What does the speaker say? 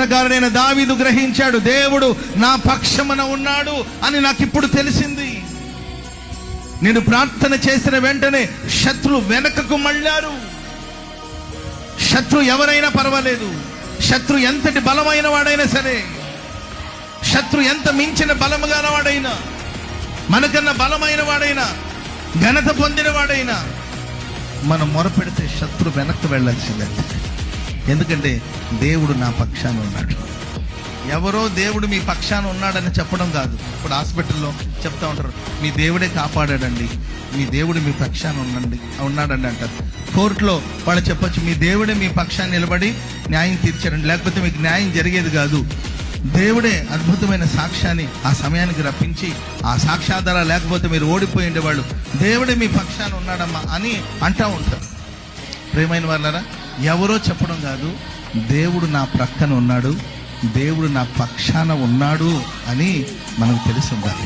కీర్తనకారుడైన దావీదు గ్రహించాడు, దేవుడు నా పక్షమున ఉన్నాడు అని నాకు ఇప్పుడు తెలిసింది. నేను ప్రార్థన చేసిన వెంటనే శత్రు వెనకకు మళ్ళారు. శత్రు ఎవరైనా పర్వాలేదు, శత్రు ఎంతటి బలమైన వాడైనా సరే, శత్రు ఎంత మించిన బలము గల వాడైనా, మనకన్నా బలమైన వాడైనా, ఘనత పొందిన వాడైనా, మనం మొరపెడితే శత్రు వెనక్కి వెళ్ళాల్సిందే. ఎందుకంటే దేవుడు నా పక్షాన ఉన్నాడు. ఎవరో దేవుడు మీ పక్షాన ఉన్నాడని చెప్పడం కాదు. ఇప్పుడు హాస్పిటల్లో చెప్తా ఉంటారు, మీ దేవుడే కాపాడాడండి, మీ దేవుడు మీ పక్షాన ఉన్నాడండి అంటారు. కోర్టులో వాళ్ళు చెప్పొచ్చు, మీ దేవుడే మీ పక్షాన్ని నిలబడి న్యాయం తీర్చారండి, లేకపోతే మీకు న్యాయం జరిగేది కాదు. దేవుడే అద్భుతమైన సాక్ష్యాన్ని ఆ సమయానికి రప్పించి, ఆ సాక్ష్యాధారాలు లేకపోతే మీరు ఓడిపోయి ఉండేవాళ్ళు. దేవుడే మీ పక్షాన ఉన్నాడమ్మా అని అంటూ ఉంటారు. ప్రియమైన వాళ్ళారా, ఎవరో చెప్పడం కాదు, దేవుడు నా ప్రక్కన ఉన్నాడు, దేవుడు నా పక్షాన ఉన్నాడు అని మనకు తెలిసి ఉండాలి.